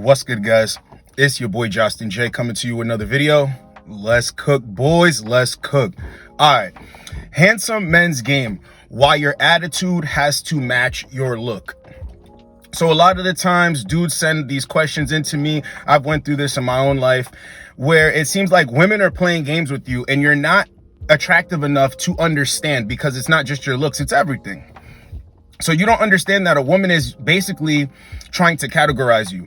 What's good, guys? It's your boy Justin J coming to you with another video. Let's cook, boys. Let's cook. All right. Handsome men's game. Why your attitude has to match your look. So a lot of the times dudes send these questions into me. I've went through this in my own life where it seems like women are playing games with you and you're not attractive enough to understand, because it's not just your looks, it's everything. So you don't understand that a woman is basically trying to categorize you.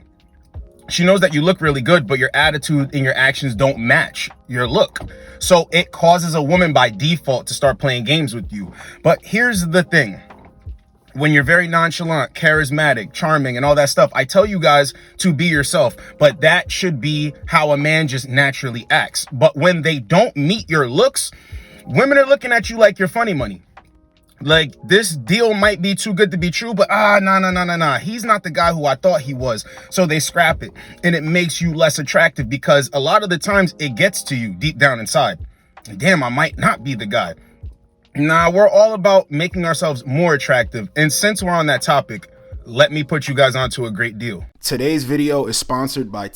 She knows that you look really good, but your attitude and your actions don't match your look. So it causes a woman by default to start playing games with you. But here's the thing. When you're very nonchalant, charismatic, charming, and all that stuff, I tell you guys to be yourself, but that should be how a man just naturally acts. But when they don't meet your looks, women are looking at you like you're funny money. Like, this deal might be too good to be true, but nah. He's not the guy who I thought he was. So they scrap it, and it makes you less attractive because a lot of the times it gets to you deep down inside. Damn, I might not be the guy. Nah, we're all about making ourselves more attractive. And since we're on that topic, let me put you guys onto a great deal. Today's video is sponsored by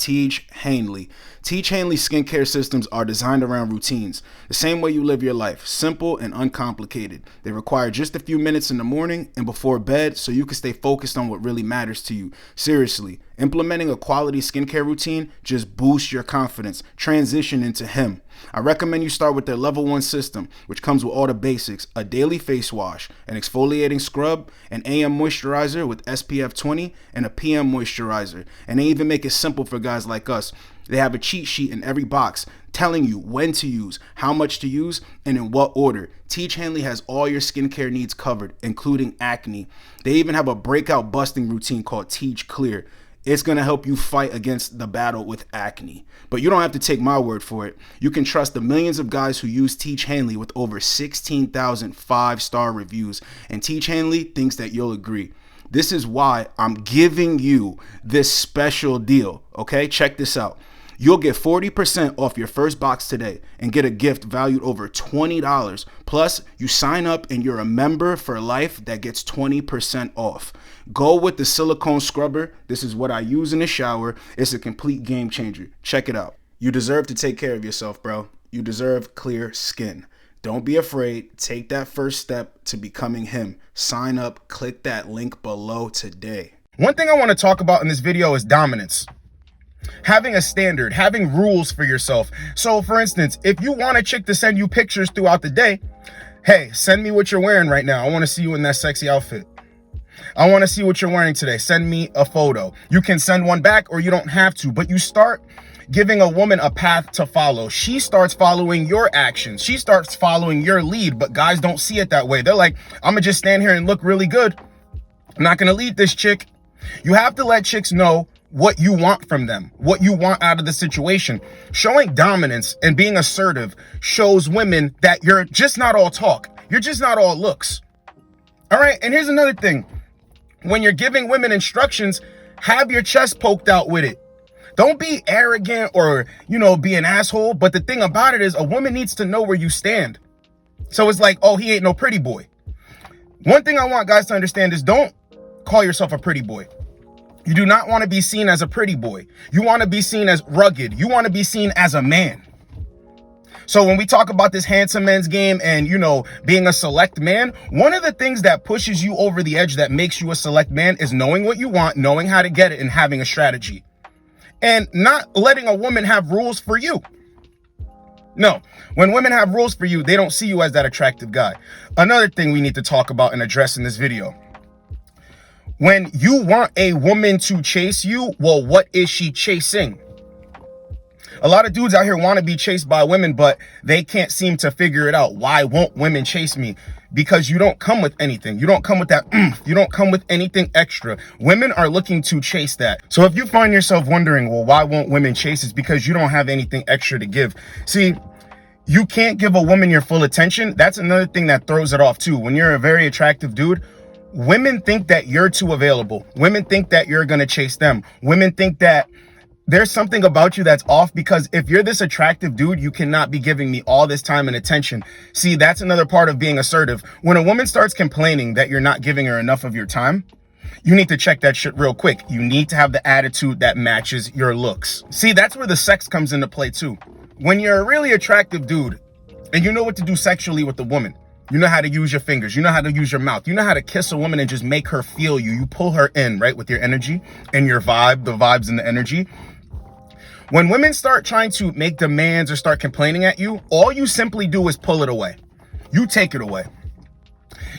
Hanley. Hanley skincare systems are designed around routines, the same way you live your life, simple and uncomplicated. They require just a few minutes in the morning and before bed so you can stay focused on what really matters to you. Seriously, implementing a quality skincare routine just boosts your confidence. Transition into him. I recommend you start with their level 1 system, which comes with all the basics: a daily face wash, an exfoliating scrub, an AM moisturizer with SPF 20, and a PM moisturizer. And they even make it simple for guys like us. They have a cheat sheet in every box telling you when to use, how much to use, and in what order. Hanley has all your skincare needs covered, including acne. They even have a breakout busting routine called Clear. It's going to help you fight against the battle with acne. But you don't have to take my word for it. You can trust the millions of guys who use Hanley with over 16,000 5-star reviews. And Hanley thinks that you'll agree. This is why I'm giving you this special deal. Okay, check this out. You'll get 40% off your first box today and get a gift valued over $20. Plus, you sign up and you're a member for life that gets 20% off. Go with the silicone scrubber. This is what I use in the shower. It's a complete game changer. Check it out. You deserve to take care of yourself, bro. You deserve clear skin. Don't be afraid. Take that first step to becoming him. Sign up. Click that link below today. One thing I want to talk about in this video is dominance. Having a standard, having rules for yourself. So for instance, if you want a chick to send you pictures throughout the day, hey, send me what you're wearing right now. I want to see you in that sexy outfit. I want to see what you're wearing today. Send me a photo. You can send one back or you don't have to, but you start giving a woman a path to follow. She starts following your actions. She starts following your lead, but guys don't see it that way. They're like, I'm gonna just stand here and look really good. I'm not gonna lead this chick. You have to let chicks know what you want from them, what you want out of the situation. Showing dominance and being assertive shows women that you're just not all talk. You're just not all looks. All right, and here's another thing. When you're giving women instructions, have your chest poked out with it. Don't be arrogant or, be an asshole. But the thing about it is a woman needs to know where you stand. So it's like, oh, he ain't no pretty boy. One thing I want guys to understand is don't call yourself a pretty boy. You do not want to be seen as a pretty boy. You want to be seen as rugged. You want to be seen as a man. So when we talk about this handsome men's game and, being a select man, one of the things that pushes you over the edge that makes you a select man is knowing what you want, knowing how to get it, and having a strategy. And not letting a woman have rules for you. No, when women have rules for you, they don't see you as that attractive guy. Another thing we need to talk about and address in this video. When you want a woman to chase you, well, what is she chasing? A lot of dudes out here want to be chased by women, but they can't seem to figure it out. Why won't women chase me? Because you don't come with anything. You don't come with that You don't come with anything extra. Women are looking to chase that. So if you find yourself wondering, well, why won't women chase? It's because you don't have anything extra to give. See, you can't give a woman your full attention. That's another thing that throws it off too. When you're a very attractive dude, women think that you're too available. Women think that you're going to chase them. Women think that there's something about you that's off, because if you're this attractive dude, you cannot be giving me all this time and attention. See, that's another part of being assertive. When a woman starts complaining that you're not giving her enough of your time, you need to check that shit real quick. You need to have the attitude that matches your looks. See, that's where the sex comes into play too. When you're a really attractive dude and you know what to do sexually with a woman, you know how to use your fingers, you know how to use your mouth, you know how to kiss a woman and just make her feel you. You pull her in, right, with your energy and your vibe, the vibes and the energy. When women start trying to make demands or start complaining at you, all you simply do is pull it away. You take it away.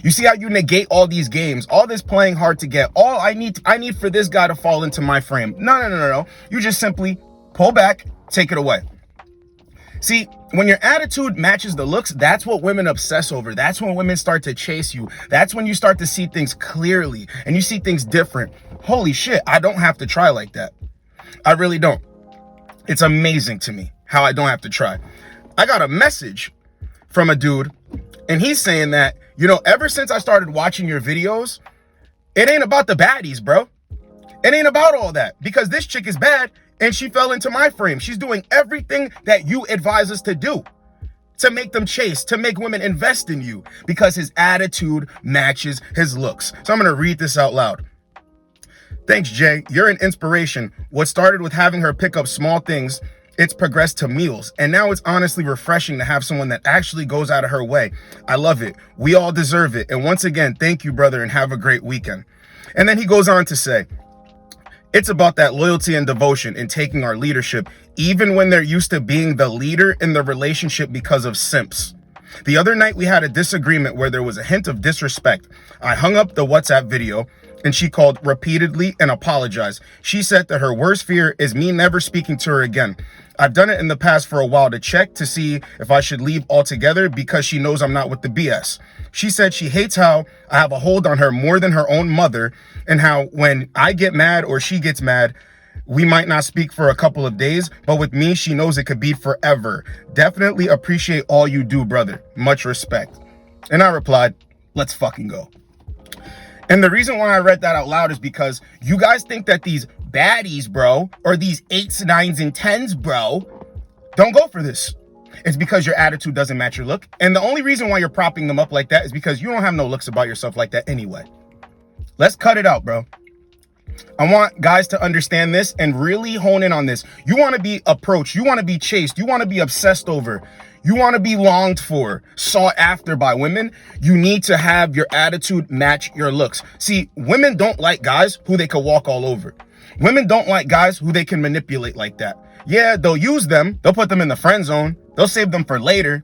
You see how you negate all these games, all this playing hard to get. All I need for this guy to fall into my frame. No. You just simply pull back, take it away. See, when your attitude matches the looks, that's what women obsess over. That's when women start to chase you. That's when you start to see things clearly and you see things different. Holy shit, I don't have to try like that. I really don't. It's amazing to me how I don't have to try. I got a message from a dude and he's saying that, you know, ever since I started watching your videos, it ain't about the baddies, bro. It ain't about all that because this chick is bad and she fell into my frame. She's doing everything that you advise us to do to make them chase, to make women invest in you because his attitude matches his looks. So I'm going to read this out loud. Thanks, Jay. You're an inspiration. What started with having her pick up small things, it's progressed to meals. And now it's honestly refreshing to have someone that actually goes out of her way. I love it. We all deserve it. And once again, thank you, brother, and have a great weekend. And then he goes on to say, it's about that loyalty and devotion in taking our leadership, even when they're used to being the leader in the relationship because of simps. The other night we had a disagreement where there was a hint of disrespect. I hung up the WhatsApp video and she called repeatedly and apologized. She said that her worst fear is me never speaking to her again. I've done it in the past for a while to check to see if I should leave altogether because she knows I'm not with the BS. She said she hates how I have a hold on her more than her own mother and how when I get mad or she gets mad, we might not speak for a couple of days, but with me, she knows it could be forever. Definitely appreciate all you do, brother. Much respect. And I replied, let's fucking go. And the reason why I read that out loud is because you guys think that these baddies, bro, or these 8s, 9s, and 10s, bro, don't go for this. It's because your attitude doesn't match your look. And the only reason why you're propping them up like that is because you don't have no looks about yourself like that anyway. Let's cut it out, bro. I want guys to understand this and really hone in on this. You want to be approached. You want to be chased. You want to be obsessed over. You want to be longed for, sought after by women. You need to have your attitude match your looks. See, women don't like guys who they can walk all over. Women don't like guys who they can manipulate like that. Yeah, they'll use them. They'll put them in the friend zone. They'll save them for later.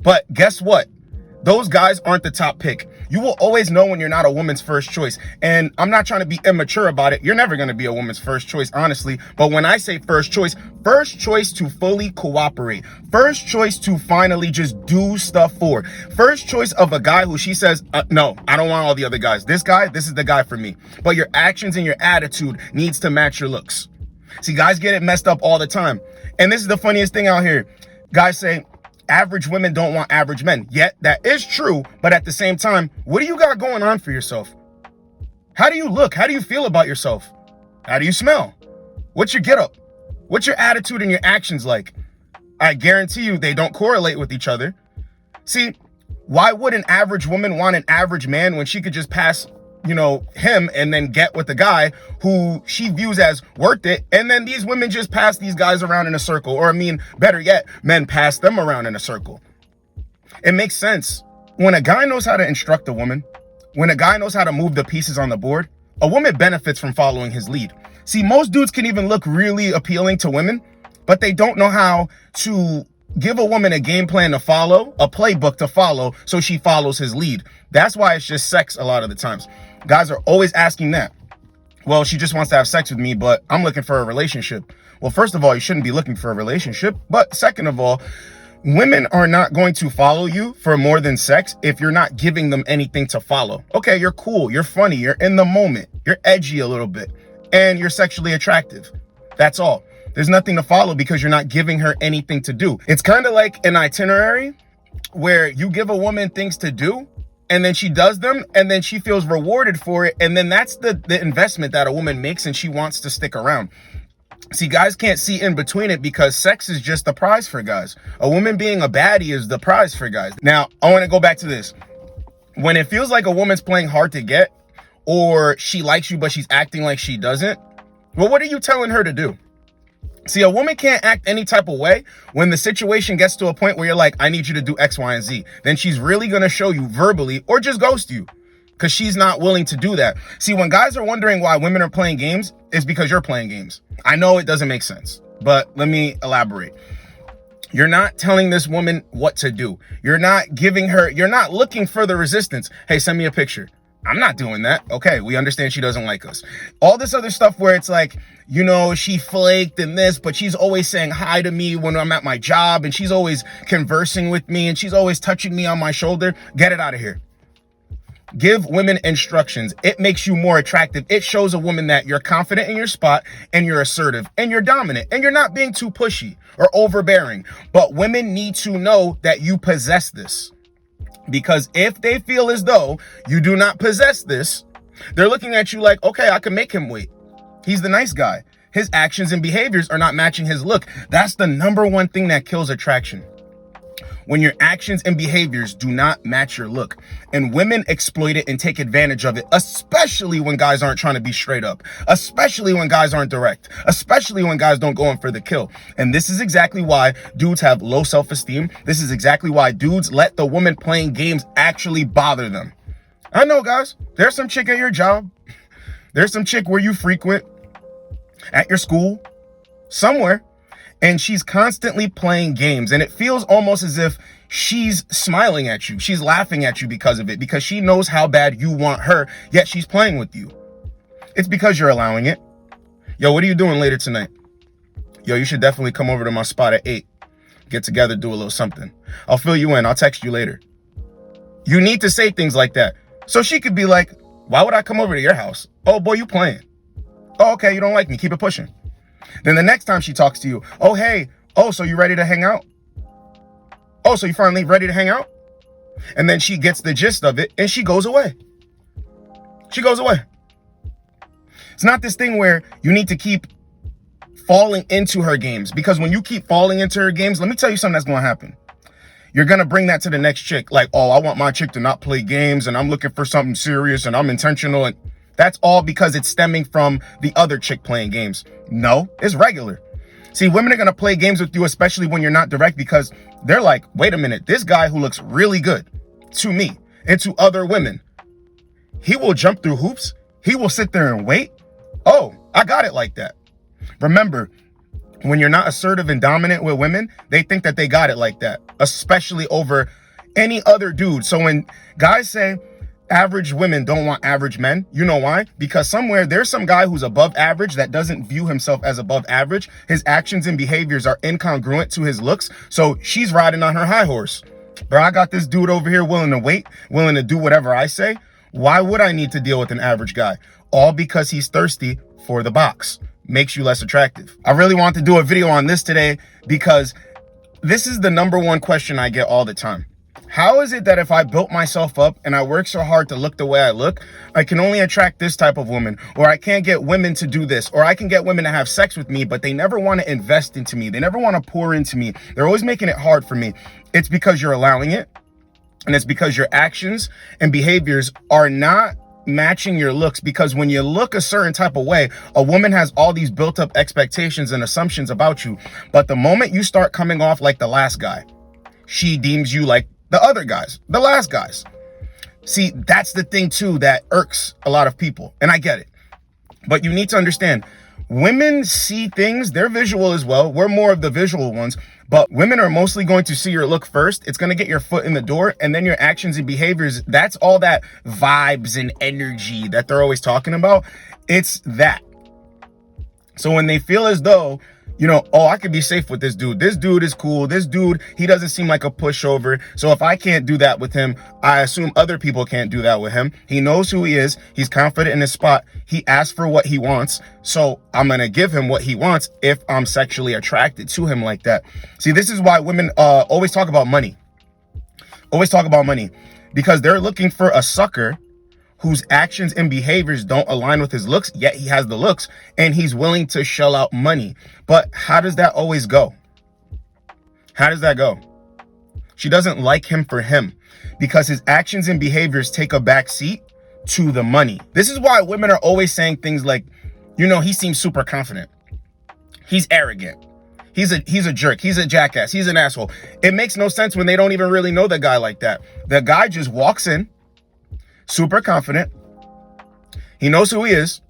But guess what? Those guys aren't the top pick. You will always know when you're not a woman's first choice. And I'm not trying to be immature about it. You're never going to be a woman's first choice, honestly. But when I say first choice to fully cooperate. First choice to finally just do stuff for. First choice of a guy who she says, no, I don't want all the other guys. This guy, this is the guy for me. But your actions and your attitude needs to match your looks. See, guys get it messed up all the time. And this is the funniest thing out here. Guys say, average women don't want average men. Yet that is true. But at the same time, what do you got going on for yourself? How do you look? How do you feel about yourself? How do you smell? What's your get up? What's your attitude and your actions like? I guarantee you they don't correlate with each other. See, why would an average woman want an average man when she could just pass, him and then get with the guy who she views as worth it? And then these women just pass these guys around in a circle. Or better yet, men pass them around in a circle. It makes sense. When a guy knows how to instruct a woman, when a guy knows how to move the pieces on the board, a woman benefits from following his lead. See, most dudes can even look really appealing to women, but they don't know how to give a woman a game plan to follow, a playbook to follow, so she follows his lead. That's why it's just sex a lot of the times. Guys are always asking that. Well, she just wants to have sex with me, but I'm looking for a relationship. Well, first of all, you shouldn't be looking for a relationship. But second of all, women are not going to follow you for more than sex if you're not giving them anything to follow. Okay, you're cool, you're funny, you're in the moment, you're edgy a little bit, and you're sexually attractive. That's all. There's nothing to follow because you're not giving her anything to do. It's kind of like an itinerary where you give a woman things to do and then she does them and then she feels rewarded for it. And then that's the investment that a woman makes and she wants to stick around. See, guys can't see in between it because sex is just the prize for guys. A woman being a baddie is the prize for guys. Now, I want to go back to this. When it feels like a woman's playing hard to get, or she likes you, but she's acting like she doesn't, well, what are you telling her to do? See, a woman can't act any type of way when the situation gets to a point where you're like, I need you to do X, Y, and Z. Then she's really going to show you verbally or just ghost you because she's not willing to do that. See, when guys are wondering why women are playing games, it's because you're playing games. I know it doesn't make sense, but let me elaborate. You're not telling this woman what to do. You're not looking for the resistance. Hey, send me a picture. I'm not doing that. Okay, we understand she doesn't like us. All this other stuff where it's like, she flaked and this, but she's always saying hi to me when I'm at my job, and she's always conversing with me, and she's always touching me on my shoulder. Get it out of here. Give women instructions. It makes you more attractive. It shows a woman that you're confident in your spot, and you're assertive, and you're dominant, and you're not being too pushy or overbearing. But women need to know that you possess this. Because if they feel as though you do not possess this, they're looking at you like, okay, I can make him wait. He's the nice guy. His actions and behaviors are not matching his look. That's the number one thing that kills attraction. When your actions and behaviors do not match your look. And women exploit it and take advantage of it, especially when guys aren't trying to be straight up, especially when guys aren't direct, especially when guys don't go in for the kill. And this is exactly why dudes have low self-esteem. This is exactly why dudes let the woman playing games actually bother them. I know, guys, there's some chick at your job. There's some chick where you frequent, at your school, somewhere. And she's constantly playing games, and it feels almost as if she's smiling at you. She's laughing at you because of it, because she knows how bad you want her, yet she's playing with you. It's because you're allowing it. Yo, what are you doing later tonight? Yo, you should definitely come over to my spot at 8. Get together, do a little something. I'll fill you in. I'll text you later. You need to say things like that. So she could be like, why would I come over to your house? Oh, boy, you playing. Oh, okay, you don't like me. Keep it pushing. Then the next time she talks to you, oh, hey, oh, so you ready to hang out? Oh, so you finally ready to hang out? And then she gets the gist of it and she goes away. She goes away. It's not this thing where you need to keep falling into her games, because when you keep falling into her games, let me tell you something that's going to happen. You're going to bring that to the next chick. Like, oh, I want my chick to not play games, and I'm looking for something serious, and I'm intentional. And that's all because it's stemming from the other chick playing games. No, it's regular. See, women are going to play games with you, especially when you're not direct, because they're like, wait a minute, this guy who looks really good to me and to other women, he will jump through hoops. He will sit there and wait. Oh, I got it like that. Remember, when you're not assertive and dominant with women, they think that they got it like that, especially over any other dude. So when guys say average women don't want average men, you know why? Because somewhere there's some guy who's above average that doesn't view himself as above average. His actions and behaviors are incongruent to his looks. So she's riding on her high horse. Bro, I got this dude over here willing to wait, willing to do whatever I say. Why would I need to deal with an average guy? All because he's thirsty for the box. Makes you less attractive. I really want to do a video on this today because this is the number one question I get all the time. How is it that if I built myself up and I work so hard to look the way I look, I can only attract this type of woman, or I can't get women to do this, or I can get women to have sex with me, but they never want to invest into me. They never want to pour into me. They're always making it hard for me. It's because you're allowing it. And it's because your actions and behaviors are not matching your looks. Because when you look a certain type of way, a woman has all these built up expectations and assumptions about you. But the moment you start coming off like the last guy, she deems you like the other guys, the last guys. See, that's the thing too that irks a lot of people. And I get it. But you need to understand, women see things, they're visual as well. We're more of the visual ones. But women are mostly going to see your look first. It's going to get your foot in the door, and then your actions and behaviors. That's all that vibes and energy that they're always talking about. It's that. So when they feel as though, oh, I could be safe with this dude. This dude is cool. This dude, he doesn't seem like a pushover. So if I can't do that with him, I assume other people can't do that with him. He knows who he is. He's confident in his spot. He asks for what he wants. So I'm going to give him what he wants if I'm sexually attracted to him like that. See, this is why women always talk about money. Always talk about money. Because they're looking for a sucker whose actions and behaviors don't align with his looks, yet he has the looks, and he's willing to shell out money. But how does that always go? How does that go? She doesn't like him for him, because his actions and behaviors take a back seat to the money. This is why women are always saying things like, you know, he seems super confident. He's arrogant. He's a jerk. He's a jackass. He's an asshole. It makes no sense when they don't even really know the guy like that. The guy just walks in, super confident. He knows who he is.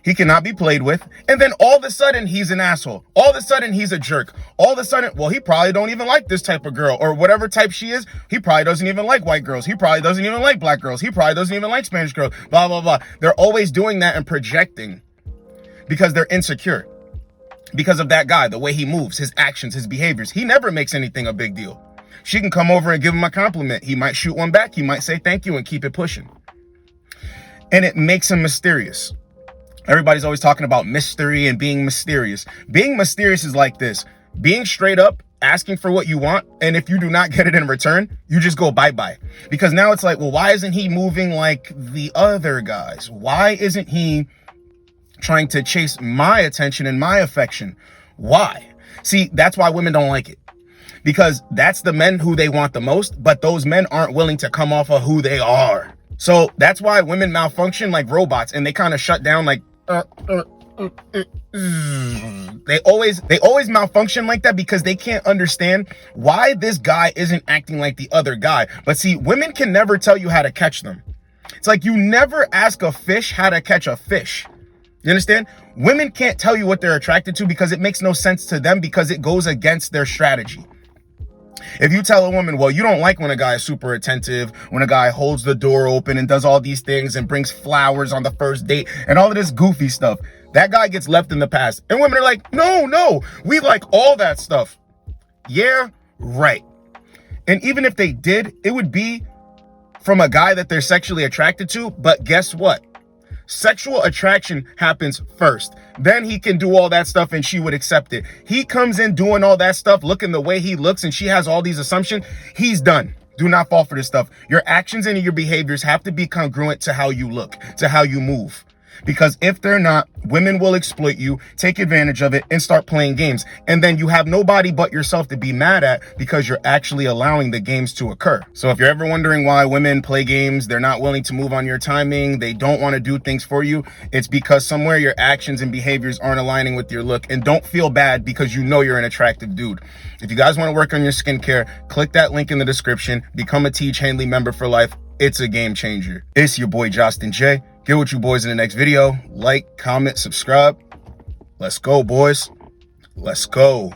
He cannot be played with. And then all of a sudden, he's an asshole. All of a sudden, he's a jerk. All of a sudden, well, he probably don't even like this type of girl or whatever type she is. He probably doesn't even like white girls. He probably doesn't even like black girls. He probably doesn't even like Spanish girls, blah, blah, blah. They're always doing that and projecting because they're insecure. Because of that guy, the way he moves, his actions, his behaviors. He never makes anything a big deal. She can come over and give him a compliment. He might shoot one back. He might say thank you and keep it pushing. And it makes him mysterious. Everybody's always talking about mystery and being mysterious. Being mysterious is like this. Being straight up, asking for what you want, and if you do not get it in return, you just go bye-bye. Because now it's like, well, why isn't he moving like the other guys? Why isn't he trying to chase my attention and my affection? Why? See, that's why women don't like it. Because that's the men who they want the most, but those men aren't willing to come off of who they are. So that's why women malfunction like robots and they kind of shut down like they always malfunction like that because they can't understand why this guy isn't acting like the other guy. But see, women can never tell you how to catch them. It's like you never ask a fish how to catch a fish. You understand? Women can't tell you what they're attracted to because it makes no sense to them because it goes against their strategy. If you tell a woman, well, you don't like when a guy is super attentive, when a guy holds the door open and does all these things and brings flowers on the first date and all of this goofy stuff, that guy gets left in the past. And women are like, no, we like all that stuff. Yeah, right. And even if they did, it would be from a guy that they're sexually attracted to. But guess what? Sexual attraction happens first. Then he can do all that stuff and she would accept it. He comes in doing all that stuff, looking the way he looks, and she has all these assumptions. He's done. Do not fall for this stuff. Your actions and your behaviors have to be congruent to how you look, to how you move. Because if they're not, women will exploit you, take advantage of it, and start playing games. And then you have nobody but yourself to be mad at because you're actually allowing the games to occur. So if you're ever wondering why women play games, they're not willing to move on your timing, they don't want to do things for you, it's because somewhere your actions and behaviors aren't aligning with your look. And don't feel bad because you know you're an attractive dude. If you guys want to work on your skincare, click that link in the description. Become a Teach Hanley member for life. It's a game changer. It's your boy, Justin J. Get with you boys in the next video. Like, comment, subscribe. Let's go, boys. Let's go.